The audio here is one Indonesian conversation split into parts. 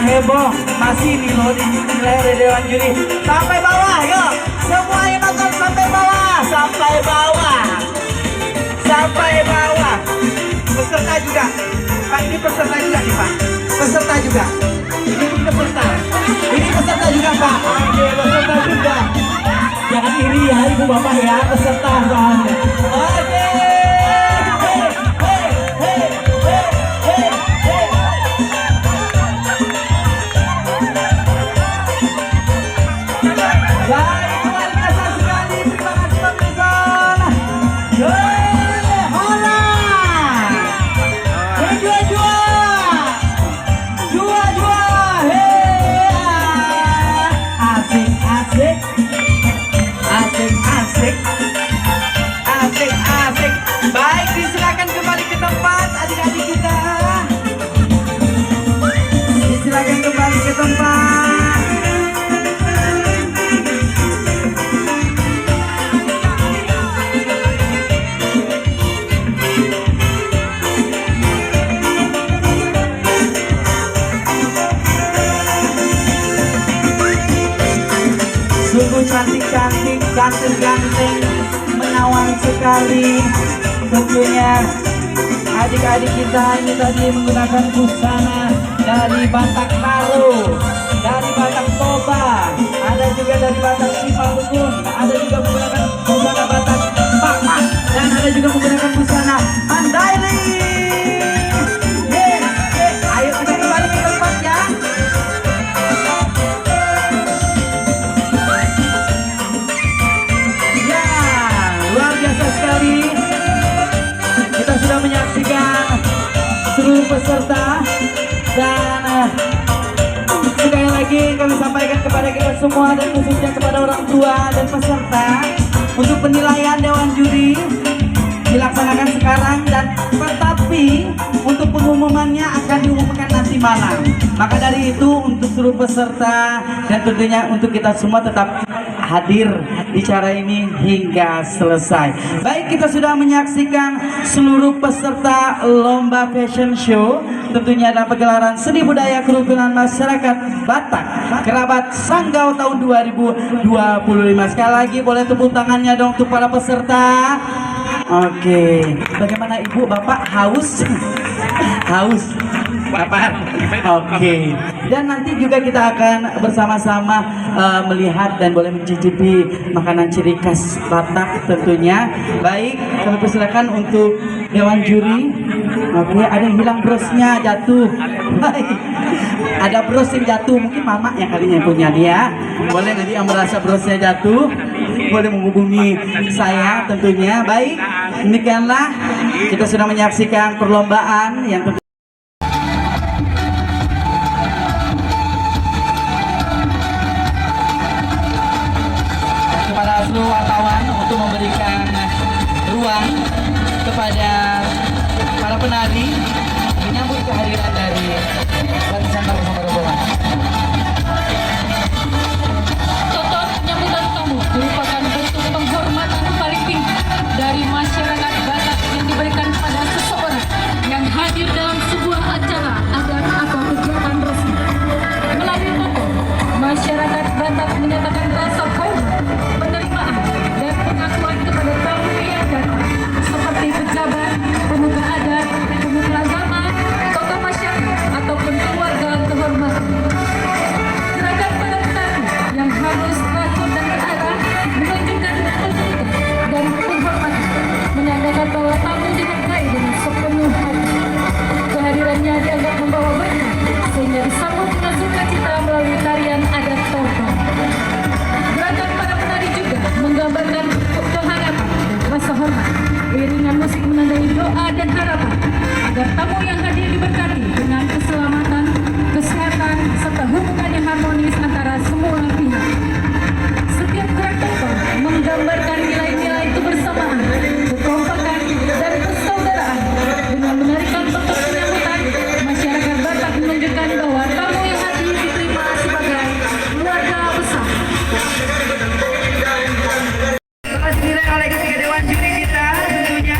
heboh masih nilai dari dewan juri sampai bawah. Yuk semua yang nonton sampai bawah, sampai bawah, sampai bawah. Peserta juga Pak, ini peserta juga nih Pak, peserta juga, ini peserta, ini peserta juga Pak. Oke, peserta juga, jangan iri ya ibu bapak ya, peserta soalnya. Oke. Baik, disilakan kembali ke tempat adik-adik kita. Disilakan kembali ke tempat. Sungguh cantik-cantik, ganteng-ganteng, menawan sekali. Tentunya adik-adik kita ini tadi menggunakan busana dari Batak Karo, dari Batak Toba, ada juga dari Batak Simalungun, ada juga menggunakan busana Batak Pakpak, dan ada juga menggunakan busana Mandailing. Ayo kita kembali ke tempat ya. Ya, luar biasa sekali. Kita sudah menyaksikan seluruh peserta dan sekali lagi kami sampaikan kepada kita semua dan khususnya kepada orang tua dan peserta untuk penilaian dewan juri dilaksanakan sekarang, dan tetapi untuk pengumumannya akan diumumkan nanti malam. Maka dari itu untuk seluruh peserta dan tentunya untuk kita semua tetap hadir di acara ini hingga selesai. Baik, kita sudah menyaksikan seluruh peserta lomba fashion show, tentunya dalam pegelaran seni budaya kerukunan masyarakat Batak Kerabat Sanggau tahun 2025. Sekali lagi boleh tepuk tangannya dong untuk para peserta. Oke, bagaimana ibu bapak, haus? Haus? Lapar. Oke. Dan nanti juga kita akan bersama-sama melihat dan boleh mencicipi makanan ciri khas Batak tentunya. Baik, kami persilakan untuk dewan juri. Oke, ada yang hilang brosnya, jatuh. Baik. Ada bros yang jatuh, mungkin mama yang kalinya punya dia. Boleh nanti yang merasa brosnya jatuh, boleh menghubungi saya tentunya. Baik, demikianlah kita sudah menyaksikan perlombaan yang kepada seluruh wartawan untuk memberikan ruang kepada para penari menyambut kehadiran dari barisan bersama rombongan. Toto penyambutan tamu merupakan bentuk penghormatan paling tinggi dari masyarakat Batak yang diberikan pada seseorang yang hadir dalam sebuah acara atau kegiatan resmi. Melalui toto, masyarakat Batak menyatakan rasa hormat, penerimaan, dan pengakuan kepada tamu yang datang, seperti pejabat, pemuka adat, pemuka agama, tokoh masyarakat, ataupun keluarga kehormatan. Gerakan para penari yang harus teratur dan terarah menunjukkan kepentingan dan penghormatan, menandakan bahwa tamu dihargai dengan sepenuh hati. Kehadirannya dianggap membawa berkah, sehingga disambut dengan sukacita melalui tarian adat Toto. Gerakan para penari juga menggambarkan pengharapan dan rasa hormat. Iringan musik menandai doa dan harapan agar tamu yang hadir diberkati dengan keselamatan, kesehatan, serta hubungan yang harmonis antara semua pihak. Setiap gerak Toto menggambarkan nilai-nilai kebersamaan, kekompakan, dan persaudaraan. Dengan menarikan bentuk penyambutan, masyarakat Batak menunjukkan bahwa tamu yang hadir diterima sebagai keluarga besar. Terima kasih oleh ketiga dewan juri kita tentunya.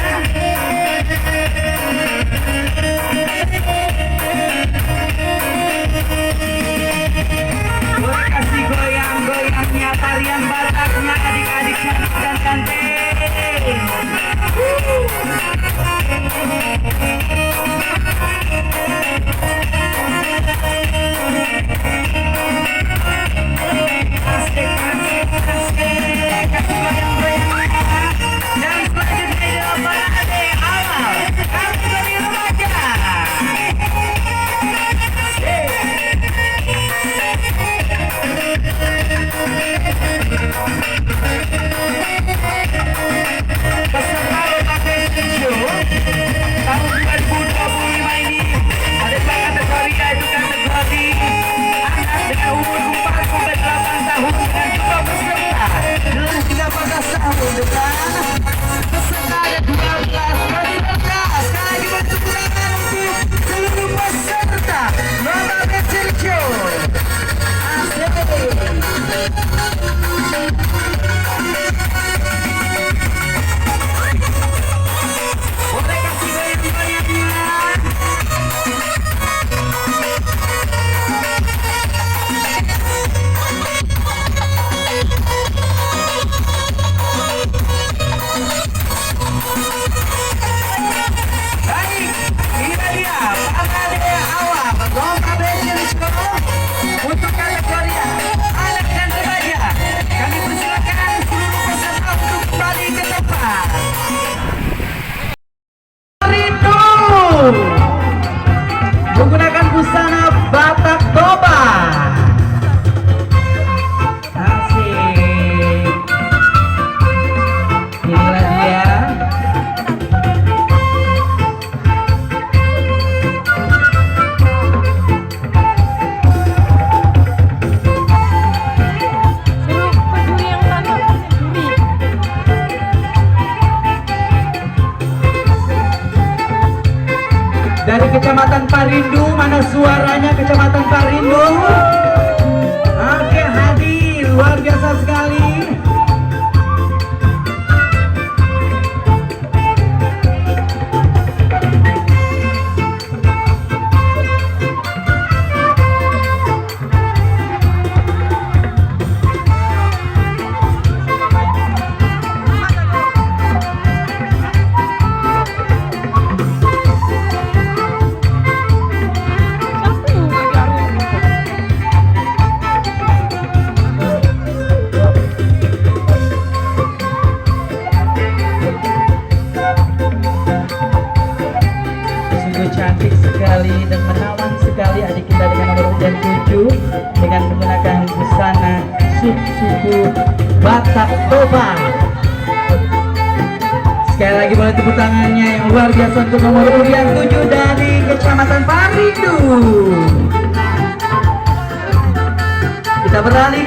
dari Kecamatan Parindu. Mana suaranya Kecamatan Parindu? Oke, hadir, luar biasa sekali. Cantik sekali dan menawan sekali adik kita dengan nomor undian 7 dengan menggunakan busana suku Batak Toba. Sekali lagi boleh tepuk tangannya yang luar biasa untuk nomor undian 7 dari Kecamatan Parindu. Kita beralih